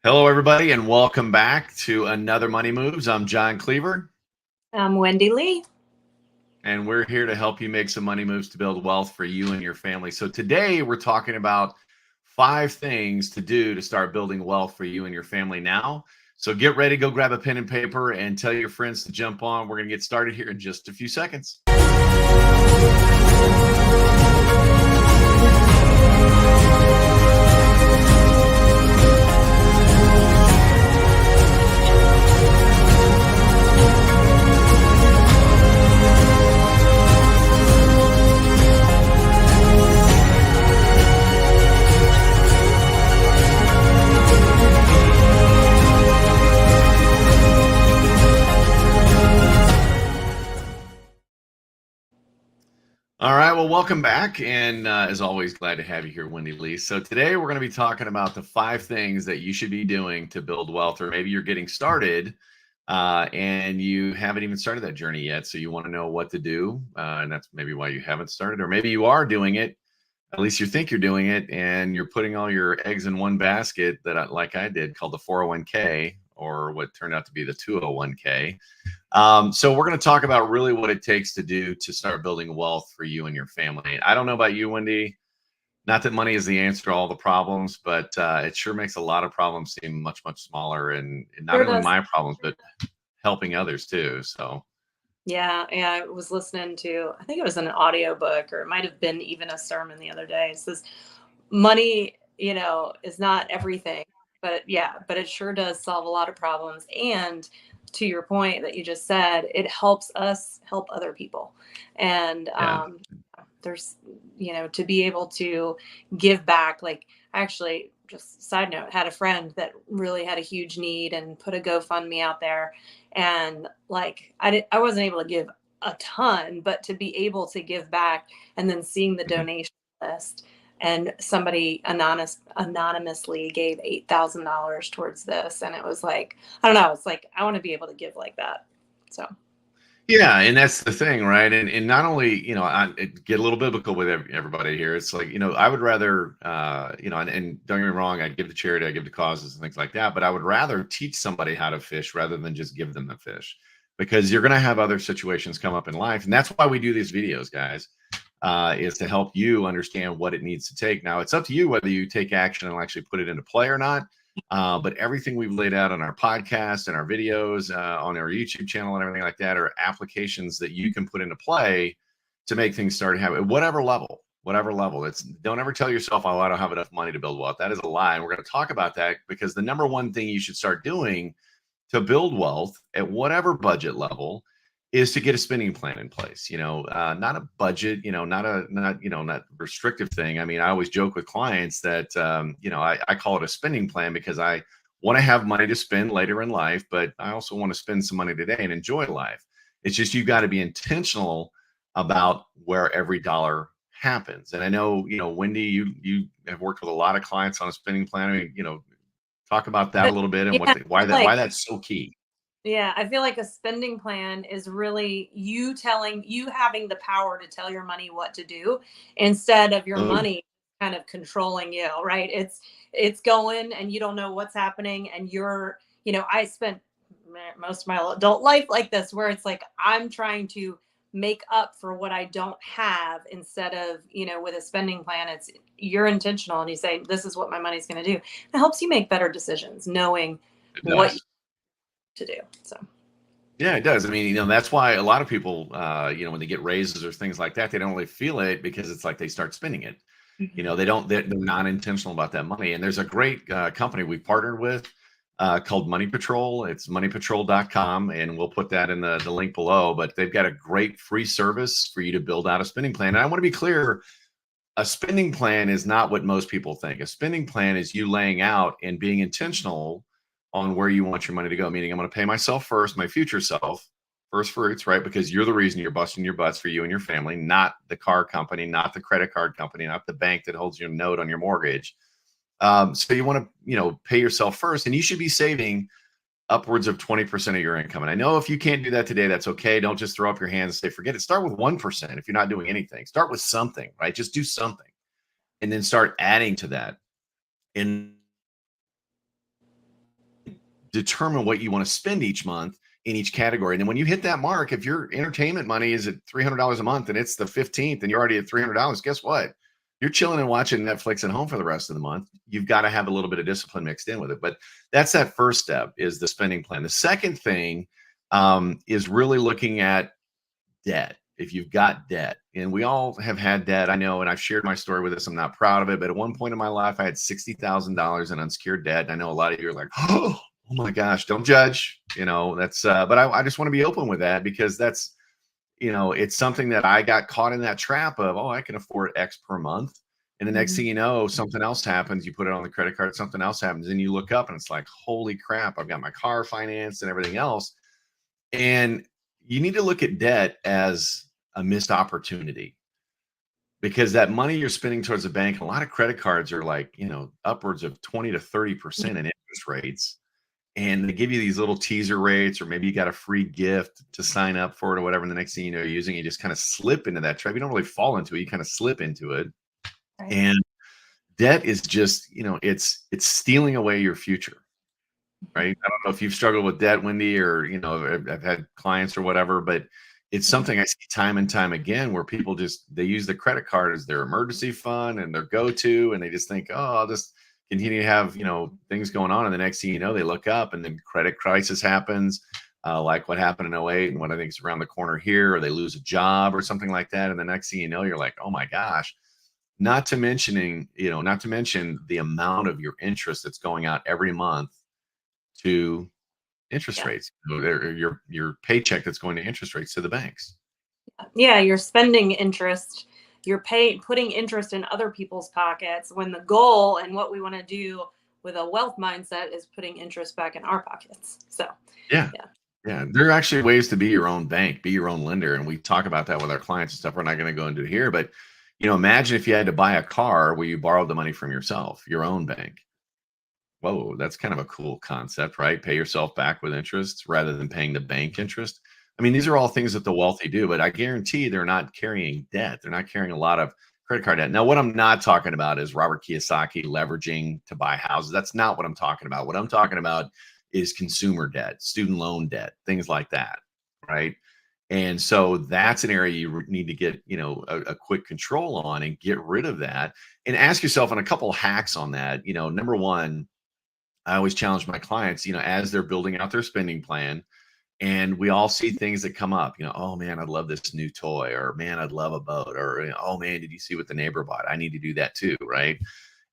Hello, everybody, and welcome back to another Money Moves. I'm John Cleaver, I'm Wendy Lee. and we're here to help you make some money moves to build wealth for you and your family. So today we're talking about 5 things to do to start building wealth for you and your family now. So get ready, go grab a pen and paper and tell your friends to jump on. We're going to get started here in just a few seconds. All right, well, welcome back. And as always, glad to have you here, Wendy Lee. So today we're going to be talking about the 5 things that you should be doing to build wealth, or maybe you're getting started and you haven't even started that journey yet. So you want to know what to do. And that's maybe why you haven't started, or maybe you are doing it. At least you think you're doing it, and you're putting all your eggs in one basket like I did, called the 401k, or what turned out to be the 201k. So we're going to talk about really what it takes to do to start building wealth for you and your family. I don't know about you, Wendy. Not that money is the answer to all the problems, but it sure makes a lot of problems seem much, much smaller, and not Sure only does. my problems, but helping others too. So Yeah, I was listening to, I think it was an audiobook, or it might have been even a sermon the other day. It says money, is not everything, but it sure does solve a lot of problems. And to your point that you just said, it helps us help other people. And yeah, there's, to be able to give back, like, actually, just side note, had a friend that really had a huge need and put a GoFundMe out there. And like, I wasn't able to give a ton, but to be able to give back, and then seeing the mhm. donation list, and somebody anonymously gave $8,000 towards this. And it was like, I don't know, it's like, I want to be able to give like that. So Yeah, and that's the thing, right? And not only, get a little biblical with everybody here. It's like, I would rather, and don't get me wrong, I give to charity, I give to causes and things like that, but I would rather teach somebody how to fish rather than just give them the fish, because you're going to have other situations come up in life. And that's why we do these videos, guys, is to help you understand what it needs to take. Now, it's up to you whether you take action and actually put it into play or not. But everything we've laid out on our podcast and our videos, on our YouTube channel and everything like that, are applications that you can put into play to make things start happening at whatever level. Whatever level. It's, don't ever tell yourself, oh, I don't have enough money to build wealth. That is a lie. And we're going to talk about that, because the number one thing you should start doing to build wealth at whatever budget level is to get a spending plan in place. Not a budget, not restrictive thing. I mean, I always joke with clients that, I call it a spending plan, because I want to have money to spend later in life, but I also want to spend some money today and enjoy life. It's just, you've got to be intentional about where every dollar happens. And I know, Wendy, you have worked with a lot of clients on a spending plan. I mean, talk about that a but little bit, and yeah, why that's so key. yeah, I feel like a spending plan is really you having the power to tell your money what to do, instead of your Boom. money kind of controlling you, right? It's going, and you don't know what's happening, and I spent most of my adult life like this, where it's like I'm trying to make up for what I don't have, instead of, with a spending plan, you're intentional, and you say, this is what my money's going to do. It helps you make better decisions, knowing It what does. to do. So Yeah, it does. I mean, that's why a lot of people, when they get raises or things like that, they don't really feel it, because it's like they start spending it. Mhm. They're not intentional about that money. And there's a great company we partnered with called Money Patrol. It's moneypatrol.com, and we'll put that in the link below. But they've got a great free service for you to build out a spending plan. And I want to be clear, a spending plan is not what most people think. A spending plan is you laying out and being intentional on where you want your money to go. Meaning, I'm going to pay myself first, my future self, first fruits, right? Because you're the reason you're busting your butts for you and your family, not the car company, not the credit card company, not the bank that holds your note on your mortgage. So you want to, pay yourself first, and you should be saving upwards of 20% of your income. And I know if you can't do that today, that's okay. Don't just throw up your hands and say, forget it. Start with 1% if you're not doing anything. Start with something, right? Just do something, and then start adding to that. And determine what you want to spend each month in each category. And then when you hit that mark, if your entertainment money is at $300 a month and it's the 15th and you're already at $300, guess what? You're chilling and watching Netflix at home for the rest of the month. You've got to have a little bit of discipline mixed in with it. But that's that first step, is the spending plan. The second thing is really looking at debt. If you've got debt, and we all have had debt, I know, and I've shared my story with this. I'm not proud of it, but at one point in my life, I had $60,000 in unsecured debt. And I know a lot of you are like, oh my gosh, don't judge. That's, but I just want to be open with that, because that's, it's something that I got caught in that trap of, oh, I can afford X per month. And the next thing you know, something else happens. You put it on the credit card, something else happens. And you look up and it's like, holy crap, I've got my car financed and everything else. And you need to look at debt as a missed opportunity, because that money you're spending towards the bank, a lot of credit cards are like, upwards of 20 to 30% in interest rates. And they give you these little teaser rates, or maybe you got a free gift to sign up for it or whatever. And the next thing you know, you're using it, you just kind of slip into that trap. You don't really fall into it. You kind of slip into it. Right. And debt is just, it's stealing away your future. Right. I don't know if you've struggled with debt, Wendy, or, I've had clients or whatever, but it's something I see time and time again, where people they use the credit card as their emergency fund and their go-to, and they just think, oh, I'll just continue to have, things going on. And the next thing you know, they look up and then credit crisis happens, like what happened in '08 and what I think is around the corner here, or they lose a job or something like that. And the next thing you know, you're like, oh my gosh, not to mention the amount of your interest that's going out every month to interest rates, your paycheck that's going to interest rates to the banks. Yeah, you're spending interest, you're putting interest in other people's pockets, when the goal and what we want to do with a wealth mindset is putting interest back in our pockets. So Yeah. There are actually ways to be your own bank, be your own lender. And we talk about that with our clients and stuff. We're not going to go into it here, but imagine if you had to buy a car where you borrowed the money from yourself, your own bank. Whoa, that's kind of a cool concept, right? Pay yourself back with interest rather than paying the bank interest. I mean, these are all things that the wealthy do, but I guarantee they're not carrying debt. They're not carrying a lot of credit card debt. Now, what I'm not talking about is Robert Kiyosaki leveraging to buy houses. That's not what I'm talking about. What I'm talking about is consumer debt, student loan debt, things like that, right? And so that's an area you need to get, a quick control on and get rid of that. And ask yourself on a couple hacks on that. Number one, I always challenge my clients, as they're building out their spending plan, and we all see things that come up, oh man, I'd love this new toy, or man, I'd love a boat, or, oh man, did you see what the neighbor bought? I need to do that too, right?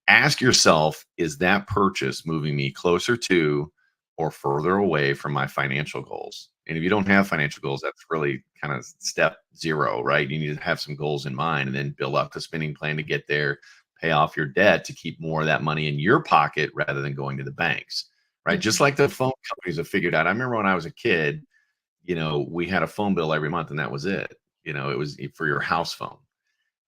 Ask yourself, is that purchase moving me closer to or further away from my financial goals? And if you don't have financial goals, that's really kind of step zero, right? You need to have some goals in mind and then build up the spending plan to get there, pay off your debt to keep more of that money in your pocket rather than going to the banks, right? Just like the phone companies have figured out. I remember when I was a kid, we had a phone bill every month and that was it. It was for your house phone.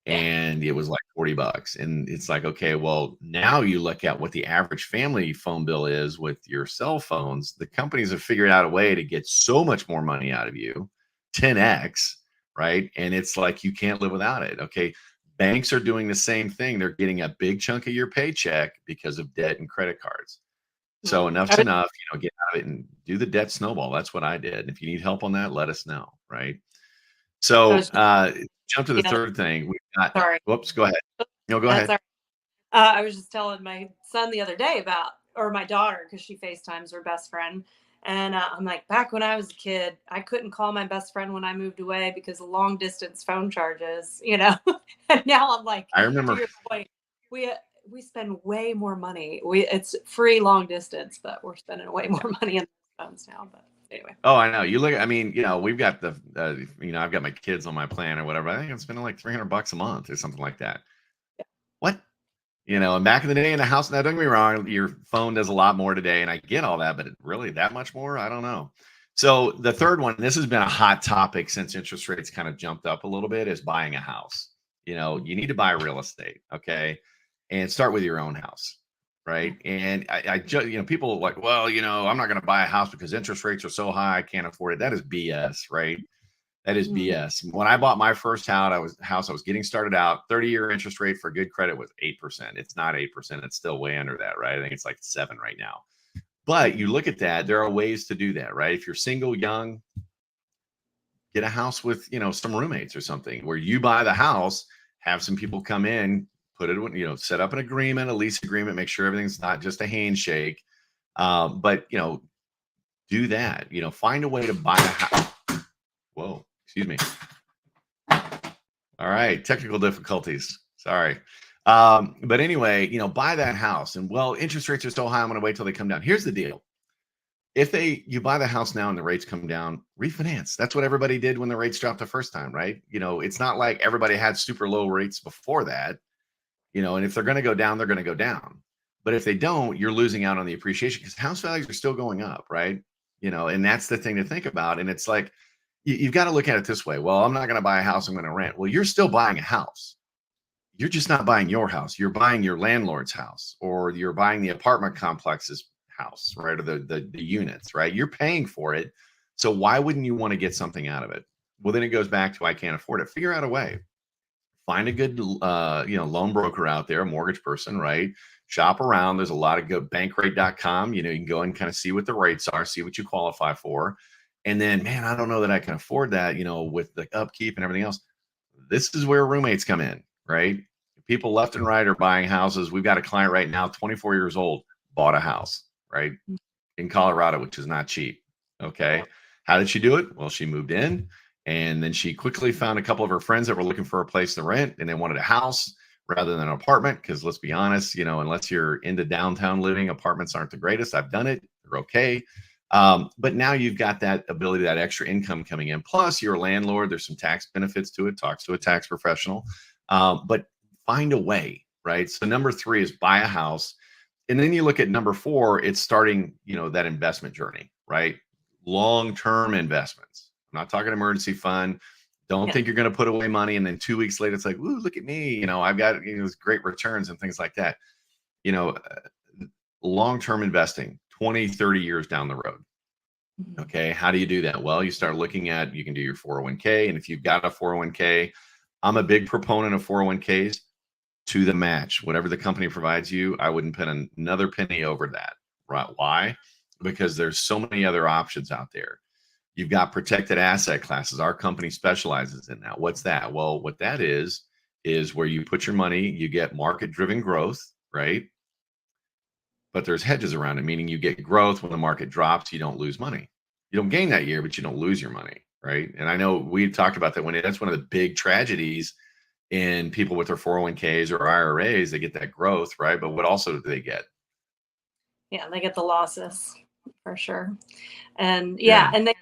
And it was like $40. And it's like, okay, well, now you look at what the average family phone bill is with your cell phones. The companies have figured out a way to get so much more money out of you, 10x, right? And it's like you can't live without it. Okay. Banks are doing the same thing. They're getting a big chunk of your paycheck because of debt and credit cards. So enough's enough, get out of it and do the debt snowball. That's what I did. And if you need help on that, let us know. Right. So jump to the third thing. We got, sorry. Whoops, go ahead. No, go ahead. I was just telling my son the other day or my daughter, because she FaceTimes her best friend. And I'm like, back when I was a kid, I couldn't call my best friend when I moved away because of long distance phone charges, And now I'm like, I remember. To your point, we spend way more money. It's free long distance, but we're spending way more money on phones now. But anyway. Oh, I know. We've got I've got my kids on my plan or whatever. I think I'm spending like $300 a month or something like that. Yeah. What? And back in the day in the house, now don't get me wrong, your phone does a lot more today, and I get all that, but really that much more? I don't know. So the third one, this has been a hot topic since interest rates kind of jumped up a little bit, is buying a house. You need to buy real estate, okay? And start with your own house, right? And I just, people are like, well, I'm not going to buy a house because interest rates are so high, I can't afford it. That is BS, right? That is BS. When I bought my first house, I was getting started out. 30-year interest rate for good credit was 8%. It's not 8%. It's still way under that, right? I think it's like 7 right now. But you look at that, there are ways to do that, right? If you're single, young, get a house with, some roommates or something where you buy the house, have some people come in, put it, set up an agreement, a lease agreement, make sure everything's not just a handshake. But, do that, find a way to buy a house. Whoa, excuse me. All right, technical difficulties. Sorry. But anyway, buy that house. And well, interest rates are so high, I'm going to wait till they come down. Here's the deal. If you buy the house now and the rates come down, refinance. That's what everybody did when the rates dropped the first time, right? It's not like everybody had super low rates before that, and if they're going to go down, they're going to go down. But if they don't, you're losing out on the appreciation because house values are still going up, right? And that's the thing to think about. And it's like, you've got to look at it this way. Well, I'm not going to buy a house, I'm going to rent. Well, you're still buying a house. You're just not buying your house. You're buying your landlord's house, or you're buying the apartment complex's house, right? Or the units, right? You're paying for it. So why wouldn't you want to get something out of it? Well, then it goes back to, I can't afford it. Figure out a way. Find a good, loan broker out there, a mortgage person, right? Shop around. There's a lot of good bankrate.com. You can go and kind of see what the rates are, see what you qualify for. And then, man, I don't know that I can afford that, with the upkeep and everything else. This is where roommates come in, right? People left and right are buying houses. We've got a client right now, 24 years old, bought a house, right? In Colorado, which is not cheap. Okay. How did she do it? Well, she moved in, and then she quickly found a couple of her friends that were looking for a place to rent, and they wanted a house rather than an apartment. Because let's be honest, unless you're into downtown living, apartments aren't the greatest. I've done it. They're okay. But now you've got that ability, that extra income coming in. Plus, you're a landlord. There's some tax benefits to it. Talk to a tax professional. But find a way, right? So number 3 is buy a house. And then you look at number 4, it's starting, that investment journey, right? Long-term investments. I'm not talking emergency fund. Don't think you're going to put away money and then 2 weeks later it's like, ooh, look at me. I've got great returns and things like that. Long-term investing, 20, 30 years down the road. Okay. How do you do that? Well, you start looking at, you can do your 401k. And if you've got a 401k, I'm a big proponent of 401ks to the match. Whatever the company provides you, I wouldn't put another penny over that. Right? Why? Because there's so many other options out there. You've got protected asset classes. Our company specializes in that. What's that? Well, what that is where you put your money, you get market-driven growth, right? But there's hedges around it, meaning you get growth when the market drops, you don't lose money. You don't gain that year, but you don't lose your money, right? And I know we talked about that that's one of the big tragedies in people with their 401ks or IRAs. They get that growth, right? But what also do they get? Yeah, they get the losses for sure. And Yeah. and then,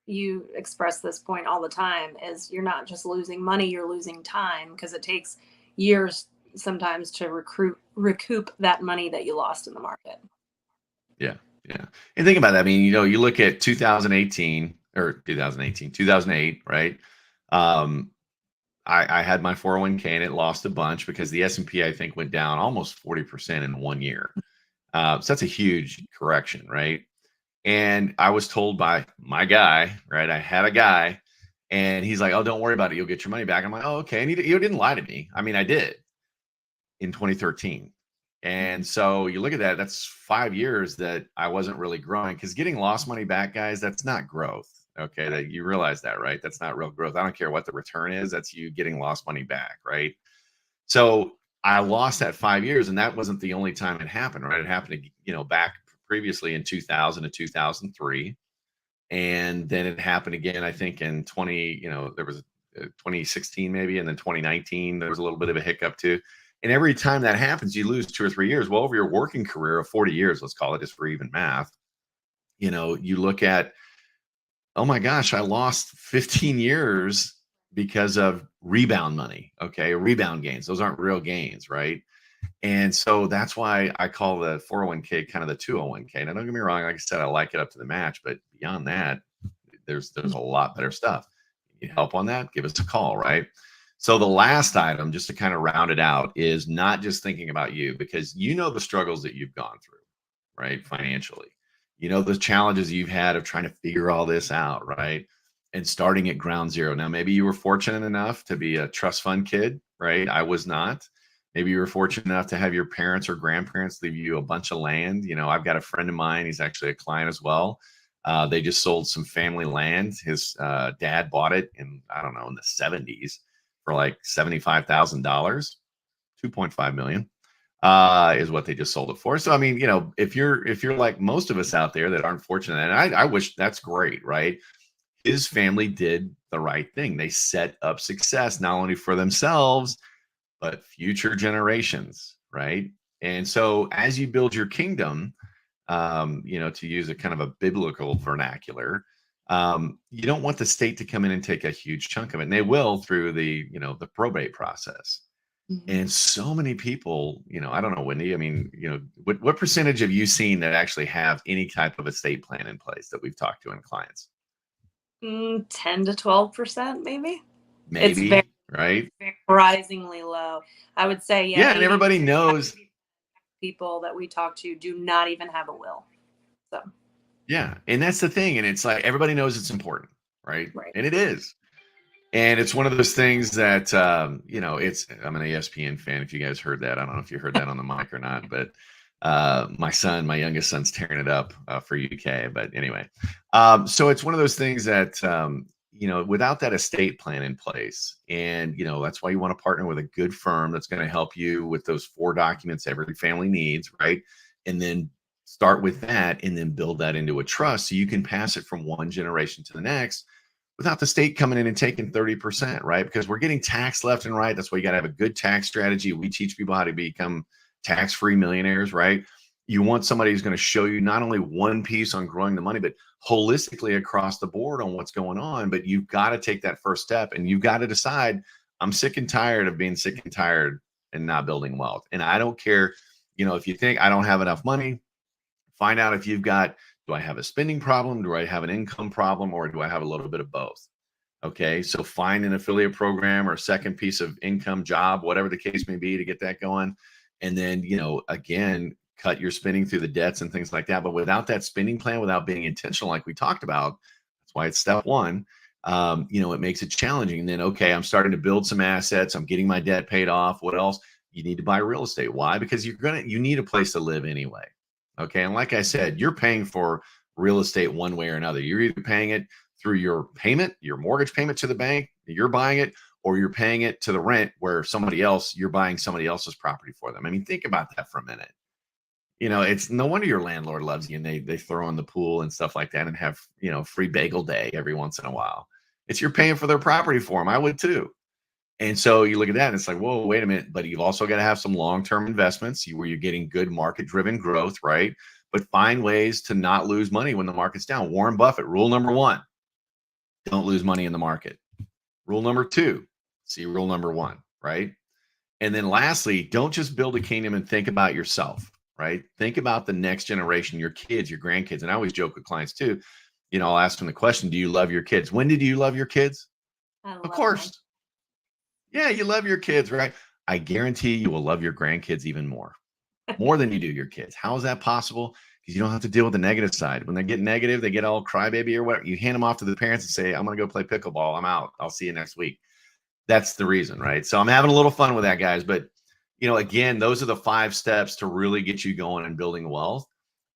you express this point all the time, is you're not just losing money, you're losing time, because it takes years sometimes to recoup that money that you lost in the market. Yeah. Yeah. And think about that. I mean, you look at 2018 or 2008, right? I had my 401k and it lost a bunch because the S&P, I think, went down almost 40% in 1 year. So that's a huge correction, right? And I was told by my guy, right? I had a guy and he's like, oh, don't worry about it. You'll get your money back. I'm like, oh, okay. And he didn't lie to me. I mean, I did in 2013. And so you look at that, that's 5 years that I wasn't really growing, because getting lost money back, guys, that's not growth. Okay. That you realize that, right? That's not real growth. I don't care what the return is. That's you getting lost money back. Right. So I lost that 5 years, and that wasn't the only time it happened, right? It happened, back previously in 2000 to 2003. And then it happened again, I think in there was 2016 maybe. And then 2019, there was a little bit of a hiccup too. And every time that happens, you lose 2 or 3 years. Well, over your working career of 40 years, let's call it, just for even math, you look at, oh my gosh, I lost 15 years because of rebound money. Okay. Rebound gains. Those aren't real gains. Right. And so that's why I call the 401k kind of the 201k. Now, don't get me wrong. Like I said, I like it up to the match, but beyond that, there's a lot better stuff. You need help on that? Give us a call. Right. So the last item, just to kind of round it out, is not just thinking about you, because the struggles that you've gone through, right? Financially, the challenges you've had of trying to figure all this out, right? And starting at ground zero. Now, maybe you were fortunate enough to be a trust fund kid, right? I was not. Maybe you were fortunate enough to have your parents or grandparents leave you a bunch of land. I've got a friend of mine. He's actually a client as well. They just sold some family land. His dad bought it in, I don't know, in the 70s for like $75,000, 2.5 million is what they just sold it for. So I mean, if you're like most of us out there that aren't fortunate, and I wish that's great, right? His family did the right thing. They set up success not only for themselves but future generations, right? And so as you build your kingdom, to use a kind of a biblical vernacular, you don't want the state to come in and take a huge chunk of it. And they will through the probate process. Mhm. And so many people, I don't know, Wendy, I mean, what percentage have you seen that actually have any type of estate plan in place that we've talked to in clients? 10 to 12%, maybe. It's very, Maybe, right? very surprisingly low. I would say, yeah, Yeah, and 80 everybody knows. people that we talk to do not even have a will. So, Yeah, and that's the thing, and it's like everybody knows it's important, right? right. And it is. And it's one of those things that I'm an ESPN fan. If you guys heard that, I don't know if you heard that on the mic or not, but my youngest son's tearing it up for UK. But anyway, so it's one of those things that without that estate plan in place, and that's why you want to partner with a good firm that's going to help you with those 4 documents every family needs, right? And then start with that, and then build that into a trust so you can pass it from one generation to the next without the state coming in and taking 30%, right? Because we're getting taxed left and right. That's why you got to have a good tax strategy. We teach people how to become tax-free millionaires, right? You want somebody who's going to show you not only one piece on growing the money, but holistically across the board on what's going on. But you've got to take that first step, and you've got to decide, I'm sick and tired of being sick and tired and not building wealth. And I don't care, if you think I don't have enough money, find out if you've got, do I have a spending problem? Do I have an income problem? Or do I have a little bit of both? Okay. So find an affiliate program or a second piece of income job, whatever the case may be, to get that going. And then, again, cut your spending through the debts and things like that. But without that spending plan, without being intentional, like we talked about, that's why it's step one. It makes it challenging. And then, okay, I'm starting to build some assets. I'm getting my debt paid off. What else? You need to buy real estate. Why? Because you need a place to live anyway. Okay. And like I said, you're paying for real estate one way or another. You're either paying it through your payment, your mortgage payment to the bank, you're buying it, or you're paying it to the rent where you're buying somebody else's property for them. I mean, think about that for a minute. It's no wonder your landlord loves you and they throw in the pool and stuff like that and have, free bagel day every once in a while. It's you're paying for their property for them. I would too. And so you look at that and it's like, whoa, wait a minute. But you've also got to have some long-term investments where you're getting good market-driven growth, right? But find ways to not lose money when the market's down. Warren Buffett, rule number 1, don't lose money in the market. Rule number 2, see rule number 1, right? And then lastly, don't just build a kingdom and think about yourself, right? Think about the next generation, your kids, your grandkids. And I always joke with clients too. I'll ask them the question, do you love your kids? When did you love your kids? I Of love my. course. Yeah, you love your kids, right? I guarantee you will love your grandkids even more than you do your kids. How is that possible? Because you don't have to deal with the negative side. When they get negative, they get all crybaby or whatever. You hand them off to the parents and say, I'm going to go play pickleball. I'm out. I'll see you next week. That's the reason, right? So I'm having a little fun with that, guys. But, again, those are the 5 steps to really get you going and building wealth.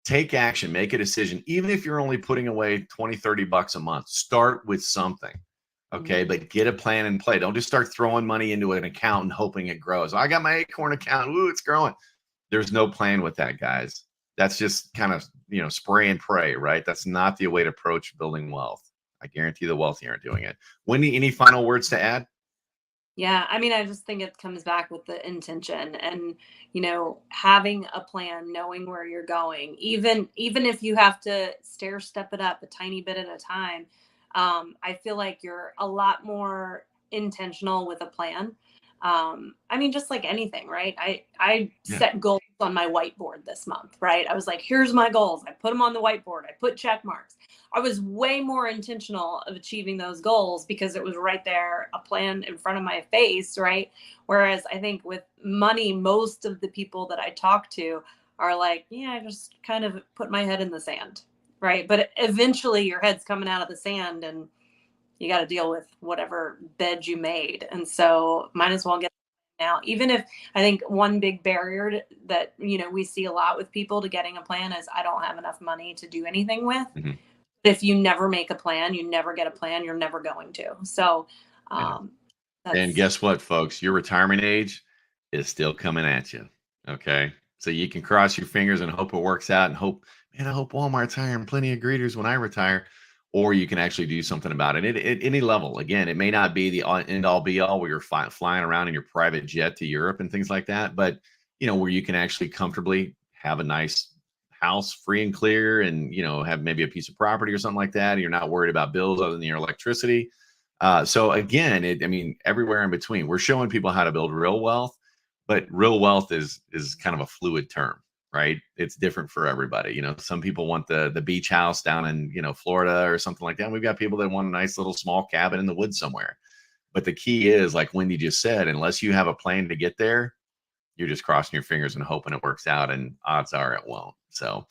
Take action, make a decision. Even if you're only putting away 20, $30 a month, start with something. Okay. But get a plan in play. Don't just start throwing money into an account and hoping it grows. I got my Acorn account. Ooh, it's growing. There's no plan with that, guys. That's just kind of, spray and pray, right? That's not the way to approach building wealth. I guarantee the wealthy aren't doing it. Wendy, any final words to add? Yeah, I mean, I just think it comes back with the intention and, having a plan, knowing where you're going, even if you have to stair step it up a tiny bit at a time. I feel like you're a lot more intentional with a plan. I mean, just like anything, right? I Yeah. set goals on my whiteboard this month, right? I was like, here's my goals. I put them on the whiteboard. I put check marks. I was way more intentional of achieving those goals because it was right there, a plan in front of my face, right? Whereas I think with money, most of the people that I talk to are like, yeah, I just kind of put my head in the sand, right? But eventually your head's coming out of the sand and you got to deal with whatever bed you made. And so might as well get now. Even if I think one big barrier that, we see a lot with people to getting a plan is I don't have enough money to do anything with. Mhm. If you never make a plan, you never get a plan, you're never going to. So, Yeah. um, And that's guess what, folks? Your retirement age is still coming at you. Okay. So you can cross your fingers and hope it works out and hope, man, I hope Walmart's hiring plenty of greeters when I retire. Or you can actually do something about it at any level. Again, it may not be the end all be all where you're flying around in your private jet to Europe and things like that, but where you can actually comfortably have a nice house free and clear and, have maybe a piece of property or something like that. And you're not worried about bills other than your electricity. So again, I mean, everywhere in between, we're showing people how to build real wealth, but real wealth is kind of a fluid term, right? It's different for everybody. Some people want the beach house down in Florida or something like that. We've got people that want a nice little small cabin in the woods somewhere. But the key is, like Wendy just said, unless you have a plan to get there, you're just crossing your fingers and hoping it works out. And odds are it won't. So,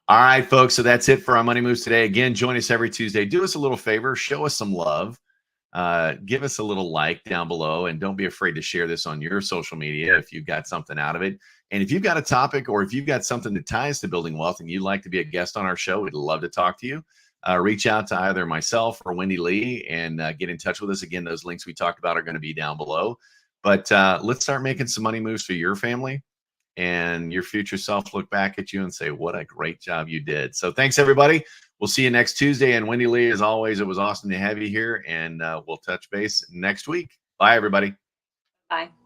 all right, folks. So that's it for our Money Moves today. Again, join us every Tuesday. Do us a little favor, show us some love. Give us a little like down below, and don't be afraid to share this on your social media if you've got something out of it. And if you've got a topic or if you've got something that ties to building wealth and you'd like to be a guest on our show, we'd love to talk to you. Reach out to either myself or Wendy Lee and get in touch with us. Again, those links we talked about are going to be down below. But let's start making some money moves for your family, and your future self look back at you and say, what a great job you did. So thanks, everybody. We'll see you next Tuesday. And Wendy Lee, as always, it was awesome to have you here. And we'll touch base next week. Bye, everybody. Bye.